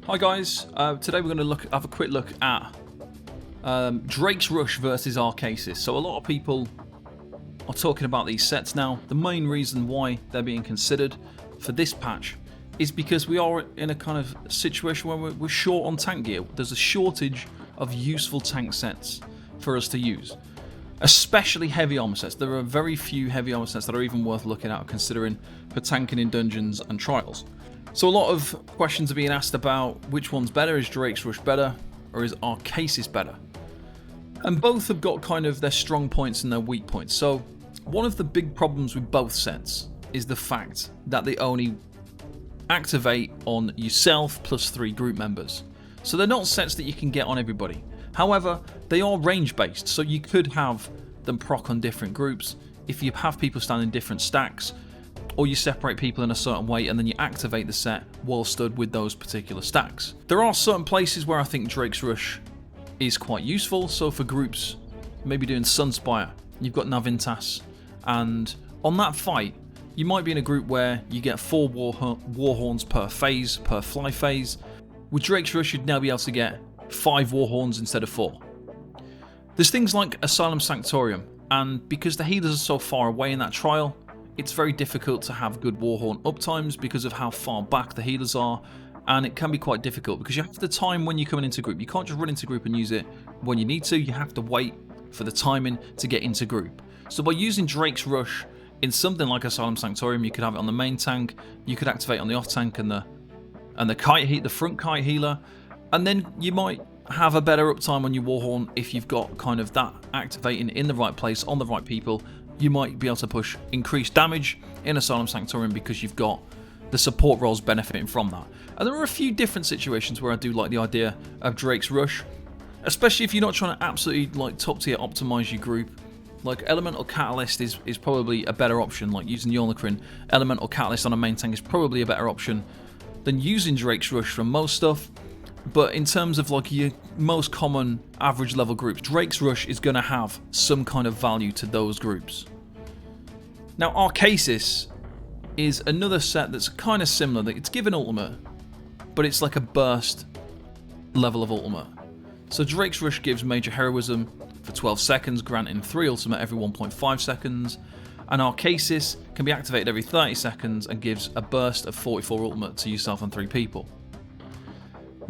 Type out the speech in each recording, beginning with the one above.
Hi guys, today we're going to have a quick look at Drake's Rush versus Arkasis. So a lot of people are talking about these sets now. The main reason why they're being considered for this patch is because we are in a kind of situation where we're short on tank gear. There's a shortage of useful tank sets for us to use, especially heavy armor sets. There are very few heavy armor sets that are even worth looking at considering for tanking in dungeons and trials. So a lot of questions are being asked about which one's better. Is Drake's Rush better or is Arkasis better? And both have got kind of their strong points and their weak points. So one of the big problems with both sets is the fact that they only activate on yourself plus 3 group members. So they're not sets that you can get on everybody. However, they are range based, so you could have them proc on different groups. If you have people standing different stacks, or you separate people in a certain way and then you activate the set while stood with those particular stacks. There are certain places where I think Drake's Rush is quite useful. So for groups, maybe doing Sunspire, you've got Navintas, and on that fight, you might be in a group where you get 4 Warhorns per phase, per fly phase. With Drake's Rush, you'd now be able to get 5 Warhorns instead of 4. There's things like Asylum Sanctorium, and because the healers are so far away in that trial, it's very difficult to have good Warhorn uptimes because of how far back the healers are, and it can be quite difficult because you have the time when you're coming into group. You can't just run into group and use it when you need to. You have to wait for the timing to get into group. So by using Drake's Rush in something like Asylum Sanctorium, you could have it on the main tank, you could activate on the off tank and the the front kite healer, and then you might have a better uptime on your Warhorn if you've got kind of that activating in the right place on the right people. You might be able to push increased damage in Asylum Sanctorium because you've got the support roles benefiting from that. And there are a few different situations where I do like the idea of Drake's Rush, especially if you're not trying to absolutely like top tier optimize your group. Like Elemental Catalyst is probably a better option. Like using Yolnacrin, Elemental Catalyst on a main tank is probably a better option than using Drake's Rush for most stuff. But in terms of like your most common average level groups, Drake's Rush is going to have some kind of value to those groups. Now Arkasis is another set that's kind of similar. That it's given ultimate, but it's like a burst level of ultimate. So Drake's Rush gives Major Heroism for 12 seconds, granting 3 ultimate every 1.5 seconds. And Arkasis can be activated every 30 seconds and gives a burst of 44 ultimate to yourself and 3 people.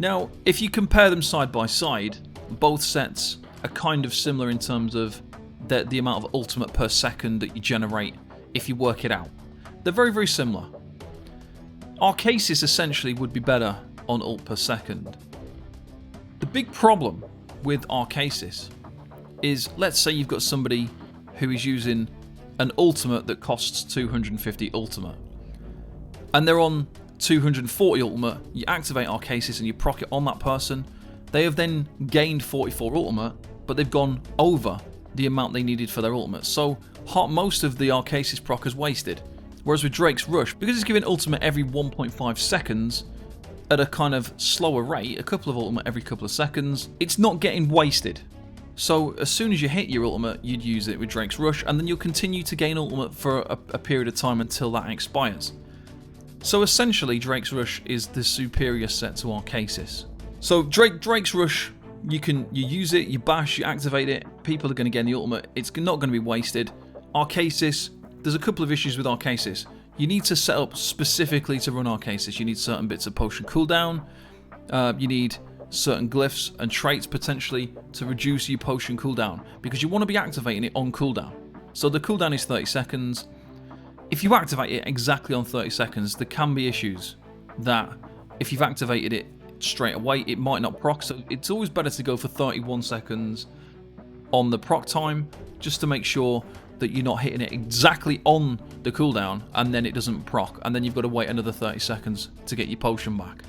Now, if you compare them side by side, both sets are kind of similar in terms of the amount of ultimate per second that you generate if you work it out. They're very, very similar. Arkasis essentially would be better on ult per second. The big problem with Arkasis is, let's say you've got somebody who is using an ultimate that costs 250 ultimate, and they're on 240 ultimate. You activate Arkasis and you proc it on that person. They have then gained 44 ultimate, but they've gone over the amount they needed for their ultimate. So most of the Arkasis proc is wasted. Whereas with Drake's Rush, because it's giving ultimate every 1.5 seconds at a kind of slower rate, a couple of ultimate every couple of seconds, it's not getting wasted. So as soon as you hit your ultimate, you'd use it with Drake's Rush, and then you'll continue to gain ultimate for a period of time until that expires. So essentially, Drake's Rush is the superior set to Arkasis. So Drake's Rush, you use it, you bash, you activate it, people are going to get the ultimate, it's not going to be wasted. Arkasis, there's a couple of issues with Arkasis. You need to set up specifically to run Arkasis. You need certain bits of potion cooldown, you need certain glyphs and traits potentially to reduce your potion cooldown, because you want to be activating it on cooldown. So the cooldown is 30 seconds. If you activate it exactly on 30 seconds, there can be issues that if you've activated it straight away, it might not proc. So it's always better to go for 31 seconds on the proc time, just to make sure that you're not hitting it exactly on the cooldown and then it doesn't proc, and then you've got to wait another 30 seconds to get your potion back.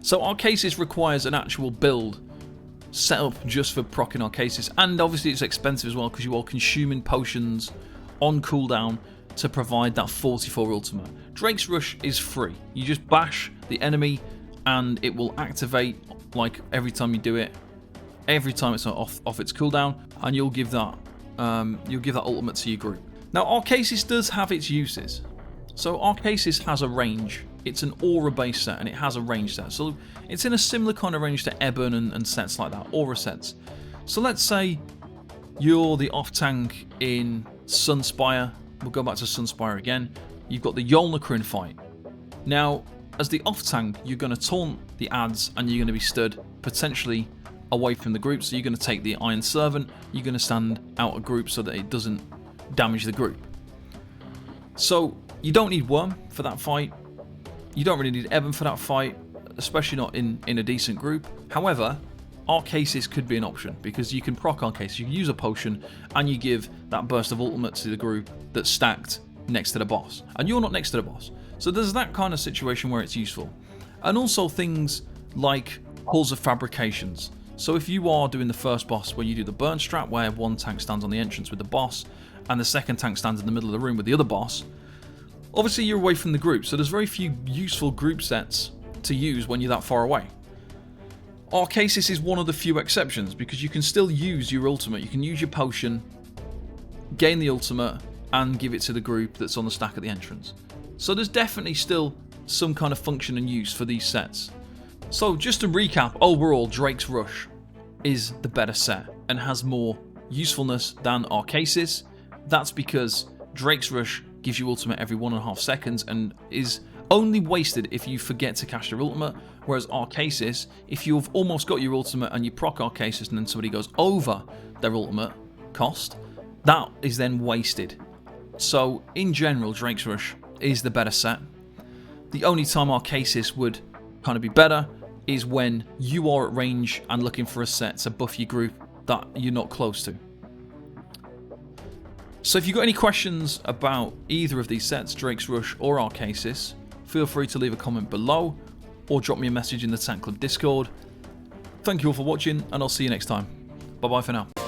So Arkasis requires an actual build set up just for proccing Arkasis, and obviously it's expensive as well because you are consuming potions on cooldown to provide that 44 ultimate. Drake's Rush is free. You just bash the enemy and it will activate like every time you do it, every time it's off its cooldown, and you'll give that ultimate to your group. Now Arkasis does have its uses. So Arkasis has a range it's an aura base set and it has a range set. So it's in a similar kind of range to Ebon and sets like that, aura sets. So let's say you're the off tank in Sunspire. We'll go back to Sunspire again. You've got the Yolnahkrin fight. Now, as the off tank, you're going to taunt the ads and you're going to be stood potentially away from the group. So you're going to take the Iron Servant, you're going to stand out of group so that it doesn't damage the group. So you don't need Worm for that fight. You don't really need Evan for that fight, especially not in a decent group. However, Arkasis could be an option because you can proc Arkasis, you can use a potion and you give that burst of ultimate to the group that's stacked next to the boss. And you're not next to the boss. So there's that kind of situation where it's useful. And also things like Halls of Fabrications. So if you are doing the first boss where you do the burn strat where one tank stands on the entrance with the boss and the second tank stands in the middle of the room with the other boss, obviously you're away from the group, so there's very few useful group sets to use when you're that far away. Arkasis is one of the few exceptions because you can still use your ultimate, you can use your potion, gain the ultimate and give it to the group that's on the stack at the entrance. So there's definitely still some kind of function and use for these sets. So just to recap, overall Drake's Rush is the better set and has more usefulness than Arkasis. That's because Drake's Rush gives you ultimate every 1.5 seconds and is only wasted if you forget to cast your ultimate, whereas Arkasis, if you've almost got your ultimate and you proc Arkasis and then somebody goes over their ultimate cost, that is then wasted. So in general, Drake's Rush is the better set. The only time Arkasis would kind of be better is when you are at range and looking for a set to buff your group that you're not close to. So if you've got any questions about either of these sets, Drake's Rush or Arkasis, feel free to leave a comment below or drop me a message in the Tank Club Discord. Thank you all for watching and I'll see you next time. Bye bye for now.